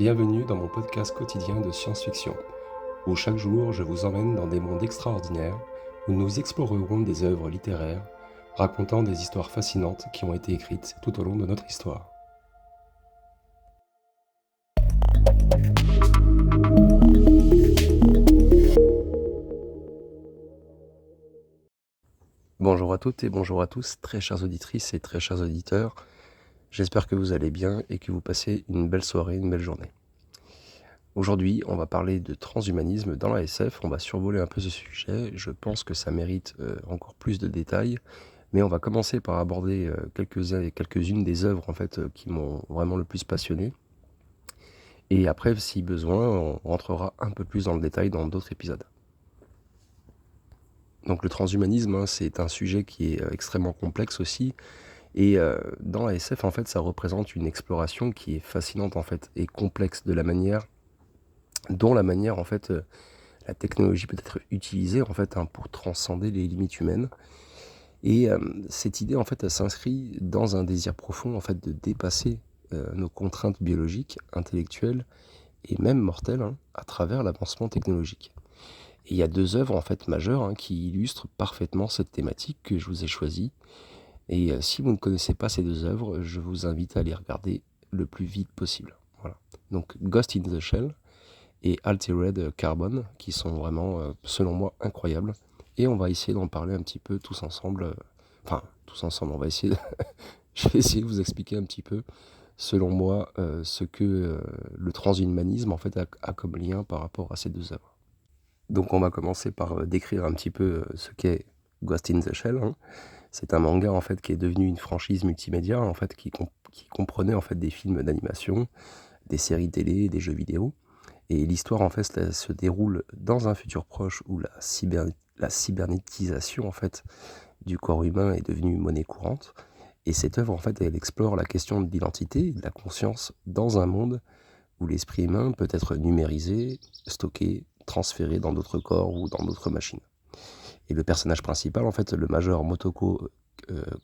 Bienvenue dans mon podcast quotidien de science-fiction, où chaque jour je vous emmène dans des mondes extraordinaires, où nous explorerons des œuvres littéraires, racontant des histoires fascinantes qui ont été écrites tout au long de notre histoire. Bonjour à toutes et bonjour à tous, très chères auditrices et très chers auditeurs. J'espère que vous allez bien et que vous passez une belle soirée, une belle journée. Aujourd'hui, on va parler de transhumanisme dans la SF, on va survoler un peu ce sujet, je pense que ça mérite encore plus de détails, mais on va commencer par aborder quelques-unes des œuvres en fait, qui m'ont vraiment le plus passionné, et après, si besoin, on rentrera un peu plus dans le détail dans d'autres épisodes. Donc le transhumanisme, c'est un sujet qui est extrêmement complexe aussi, et dans la SF, en fait, ça représente une exploration qui est fascinante en fait, et complexe de la manière en fait, la technologie peut être utilisée en fait, pour transcender les limites humaines. Et cette idée, en fait, elle s'inscrit dans un désir profond en fait, de dépasser nos contraintes biologiques, intellectuelles et même mortelles à travers l'avancement technologique. Et il y a deux œuvres en fait, majeures qui illustrent parfaitement cette thématique que je vous ai choisie. Et si vous ne connaissez pas ces deux œuvres, je vous invite à les regarder le plus vite possible. Voilà. Donc Ghost in the Shell et Altered Carbon, qui sont vraiment, selon moi, incroyables. Et on va essayer d'en parler un petit peu tous ensemble. Tous ensemble, on va essayer je vais essayer de vous expliquer un petit peu, selon moi, ce que le transhumanisme en fait, a comme lien par rapport à ces deux œuvres. Donc on va commencer par décrire un petit peu ce qu'est Ghost in the Shell. C'est un manga en fait, qui est devenu une franchise multimédia en fait, qui comprenait en fait, des films d'animation, des séries télé, des jeux vidéo. Et l'histoire, en fait, se déroule dans un futur proche où la cybernétisation, en fait, du corps humain est devenue monnaie courante. Et cette œuvre, en fait, elle explore la question de l'identité et de la conscience dans un monde où l'esprit humain peut être numérisé, stocké, transféré dans d'autres corps ou dans d'autres machines. Et le personnage principal, en fait, le major Motoko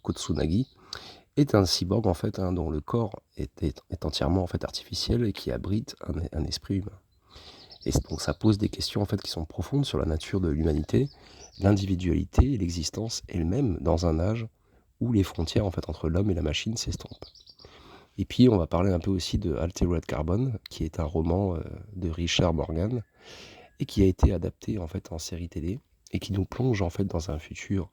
Kotsunagi, est un cyborg, en fait, dont le corps est entièrement, en fait, artificiel et qui abrite un esprit humain. Et donc ça pose des questions en fait, qui sont profondes sur la nature de l'humanité, l'individualité et l'existence elle-même dans un âge où les frontières en fait, entre l'homme et la machine s'estompent. Et puis on va parler un peu aussi de Altered Carbon, qui est un roman de Richard Morgan et qui a été adapté en fait en série télé et qui nous plonge en fait dans un futur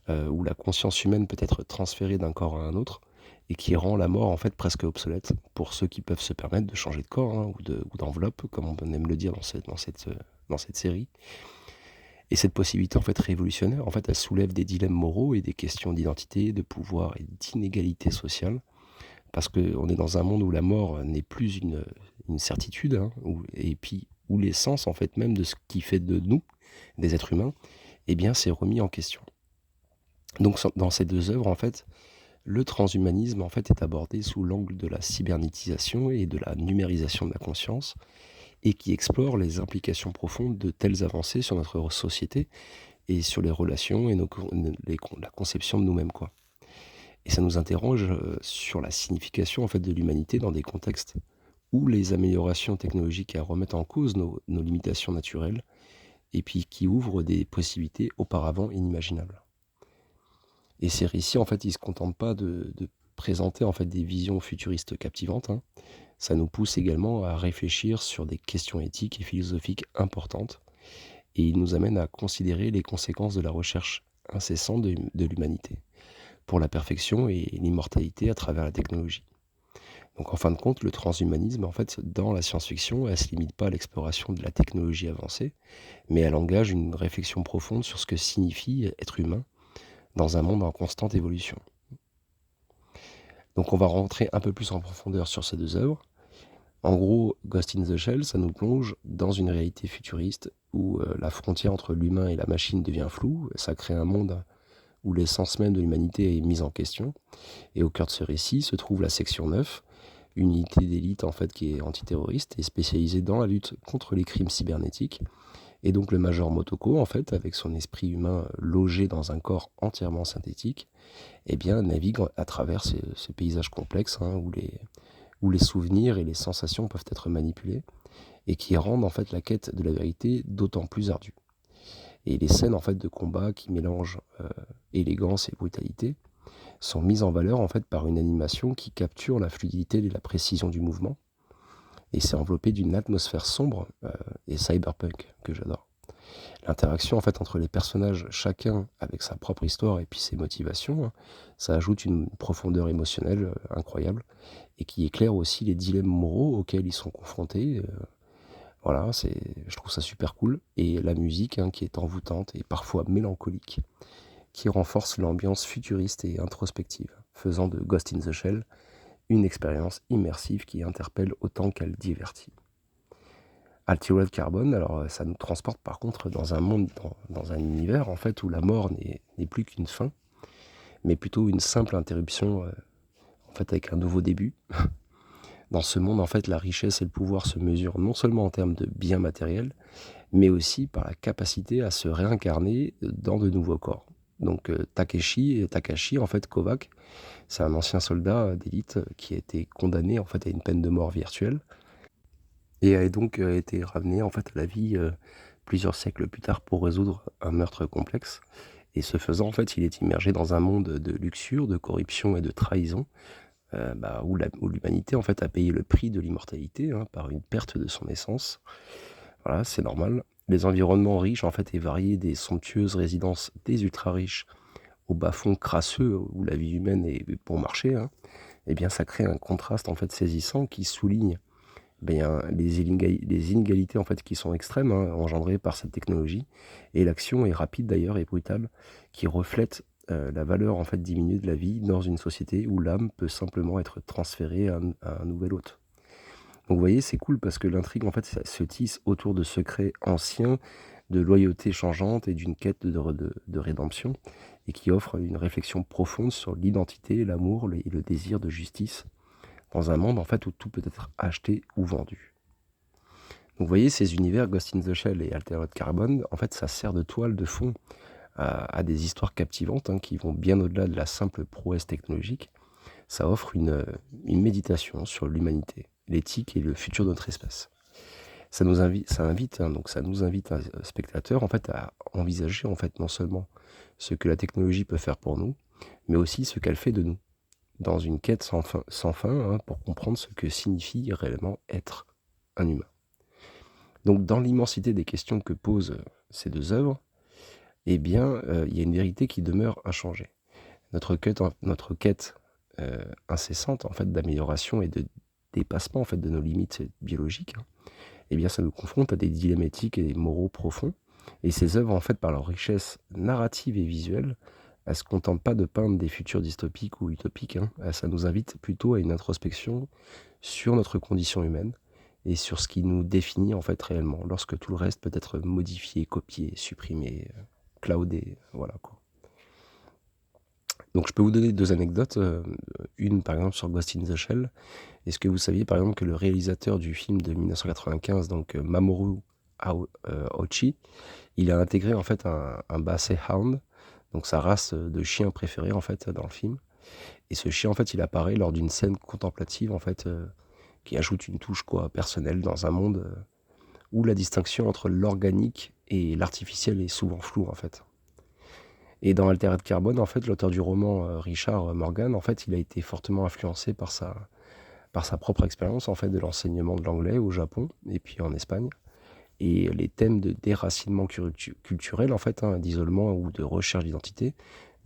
où la conscience humaine peut être transférée d'un corps à un autre et qui rend la mort en fait presque obsolète pour ceux qui peuvent se permettre de changer de corps ou d'enveloppe, comme on aime le dire dans cette série. Et cette possibilité en fait révolutionnaire, en fait, elle soulève des dilemmes moraux et des questions d'identité, de pouvoir et d'inégalité sociale, parce qu'on est dans un monde où la mort n'est plus une certitude, et puis où l'essence en fait même de ce qui fait de nous, des êtres humains, eh bien c'est remis en question. Donc dans ces deux œuvres, en fait, le transhumanisme en fait, est abordé sous l'angle de la cybernétisation et de la numérisation de la conscience, et qui explore les implications profondes de telles avancées sur notre société et sur les relations et la conception de nous-mêmes, quoi. Et ça nous interroge sur la signification en fait, de l'humanité dans des contextes où les améliorations technologiques remettent en cause nos limitations naturelles et puis qui ouvrent des possibilités auparavant inimaginables. Et ces récits, en fait, ils ne se contentent pas de présenter en fait, des visions futuristes captivantes. Ça nous pousse également à réfléchir sur des questions éthiques et philosophiques importantes. Et ils nous amènent à considérer les conséquences de la recherche incessante de l'humanité pour la perfection et l'immortalité à travers la technologie. Donc en fin de compte, le transhumanisme, en fait, dans la science-fiction, elle ne se limite pas à l'exploration de la technologie avancée, mais elle engage une réflexion profonde sur ce que signifie être humain dans un monde en constante évolution. Donc on va rentrer un peu plus en profondeur sur ces deux œuvres. En gros, Ghost in the Shell, ça nous plonge dans une réalité futuriste où la frontière entre l'humain et la machine devient floue. Ça crée un monde où l'essence même de l'humanité est mise en question. Et au cœur de ce récit se trouve la section 9, une unité d'élite en fait qui est antiterroriste et spécialisée dans la lutte contre les crimes cybernétiques. Et donc le major Motoko, en fait, avec son esprit humain logé dans un corps entièrement synthétique, eh bien, navigue à travers ce paysage complexe où où les souvenirs et les sensations peuvent être manipulés et qui rendent en fait la quête de la vérité d'autant plus ardue. Et les scènes en fait de combat qui mélangent élégance et brutalité sont mises en valeur en fait par une animation qui capture la fluidité et la précision du mouvement, et c'est enveloppé d'une atmosphère sombre et cyberpunk que j'adore. L'interaction en fait entre les personnages, chacun avec sa propre histoire et puis ses motivations, hein, ça ajoute une profondeur émotionnelle incroyable et qui éclaire aussi les dilemmes moraux auxquels ils sont confrontés. Voilà, je trouve ça super cool. Et la musique, hein, qui est envoûtante et parfois mélancolique, qui renforce l'ambiance futuriste et introspective, faisant de Ghost in the Shell une expérience immersive qui interpelle autant qu'elle divertit. Altered Carbon, alors ça nous transporte par contre dans un monde, dans un univers en fait où la mort n'est plus qu'une fin, mais plutôt une simple interruption en fait avec un nouveau début. Dans ce monde en fait la richesse et le pouvoir se mesurent non seulement en termes de biens matériels, mais aussi par la capacité à se réincarner dans de nouveaux corps. Donc Takashi en fait Kovac, c'est un ancien soldat d'élite qui a été condamné en fait à une peine de mort virtuelle et a donc été ramené en fait à la vie plusieurs siècles plus tard pour résoudre un meurtre complexe. Et ce faisant, en fait, il est immergé dans un monde de luxure, de corruption et de trahison, où l'humanité en fait a payé le prix de l'immortalité, hein, par une perte de son essence. Voilà, c'est normal. Les environnements riches en fait et variés, des somptueuses résidences des ultra riches au bas-fond crasseux où la vie humaine est bon marché, hein, eh bien ça crée un contraste en fait saisissant qui souligne les inégalités en fait qui sont extrêmes, hein, engendrées par cette technologie, et l'action est rapide d'ailleurs et brutale, qui reflète la valeur en fait diminuée de la vie dans une société où l'âme peut simplement être transférée à un nouvel hôte. Donc vous voyez, c'est cool parce que l'intrigue en fait ça se tisse autour de secrets anciens, de loyauté changeante et d'une quête de rédemption, et qui offre une réflexion profonde sur l'identité, l'amour et le désir de justice dans un monde en fait où tout peut être acheté ou vendu. Donc vous voyez, ces univers Ghost in the Shell et Altered Carbon, en fait ça sert de toile de fond à des histoires captivantes, hein, qui vont bien au-delà de la simple prouesse technologique. Ça offre une méditation sur l'humanité, l'éthique et le futur de notre espèce. Ça nous invite, spectateur en fait à envisager en fait non seulement ce que la technologie peut faire pour nous, mais aussi ce qu'elle fait de nous, dans une quête sans fin, hein, pour comprendre ce que signifie réellement être un humain. Donc dans l'immensité des questions que posent ces deux œuvres, eh bien, il y a une vérité qui demeure inchangée. Notre quête incessante en fait d'amélioration et de dépassement en fait de nos limites biologiques, hein, eh bien ça nous confronte à des dilemmes éthiques et moraux profonds. Et ces œuvres en fait par leur richesse narrative et visuelle, elles se contentent pas de peindre des futurs dystopiques ou utopiques, hein. Ça nous invite plutôt à une introspection sur notre condition humaine et sur ce qui nous définit en fait réellement, lorsque tout le reste peut être modifié, copié, supprimé, cloudé, voilà quoi. Donc je peux vous donner deux anecdotes, une par exemple sur Ghost in the Shell. Est-ce que vous saviez par exemple que le réalisateur du film de 1995, donc Mamoru Oshii, il a intégré en fait un Basset Hound, donc sa race de chien préférée en fait dans le film. Et ce chien en fait il apparaît lors d'une scène contemplative en fait, qui ajoute une touche quoi personnelle dans un monde où la distinction entre l'organique et l'artificiel est souvent floue en fait. Et dans Altered Carbon, en fait, l'auteur du roman, Richard Morgan, en fait, il a été fortement influencé par sa propre expérience en fait de l'enseignement de l'anglais au Japon et puis en Espagne. Et les thèmes de déracinement culturel en fait, hein, d'isolement ou de recherche d'identité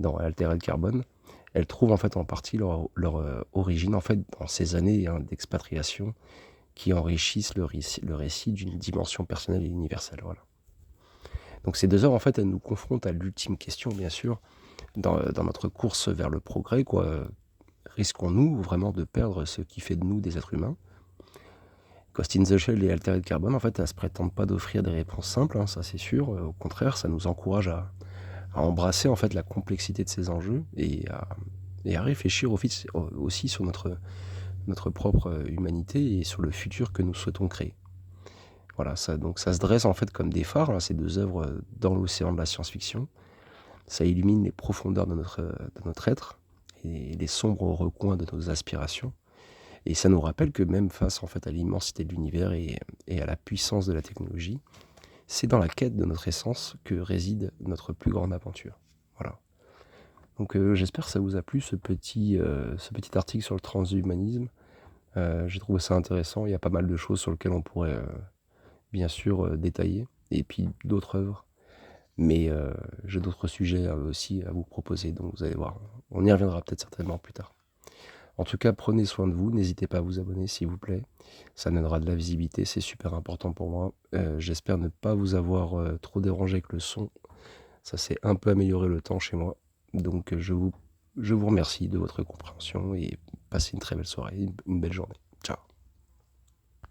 dans Altered Carbon, elles trouvent en fait en partie leur origine en fait dans ces années, hein, d'expatriation qui enrichissent le récit d'une dimension personnelle et universelle. Voilà. Donc ces deux œuvres en fait elles nous confrontent à l'ultime question bien sûr dans notre course vers le progrès quoi. Risquons-nous vraiment de perdre ce qui fait de nous des êtres humains? Ghost in the Shell et Altered Carbon, en fait, elles se prétendent pas d'offrir des réponses simples, hein, ça c'est sûr. Au contraire, ça nous encourage à embrasser en fait la complexité de ces enjeux et à réfléchir aussi sur notre propre humanité et sur le futur que nous souhaitons créer. Voilà, donc ça se dresse en fait comme des phares, hein, ces deux œuvres dans l'océan de la science-fiction. Ça illumine les profondeurs de notre être et les sombres recoins de nos aspirations. Et ça nous rappelle que même face en fait à l'immensité de l'univers et à la puissance de la technologie, c'est dans la quête de notre essence que réside notre plus grande aventure. Voilà. Donc j'espère que ça vous a plu ce petit article sur le transhumanisme. J'ai trouvé ça intéressant, il y a pas mal de choses sur lesquelles on pourrait, bien sûr, détailler et puis d'autres œuvres. Mais j'ai d'autres sujets, aussi à vous proposer, donc vous allez voir, on y reviendra peut-être certainement plus tard. En tout cas, prenez soin de vous, n'hésitez pas à vous abonner s'il vous plaît, ça donnera de la visibilité, c'est super important pour moi. J'espère ne pas vous avoir, trop dérangé avec le son, ça s'est un peu amélioré le temps chez moi. Donc je vous remercie de votre compréhension et passez une très belle soirée, une belle journée.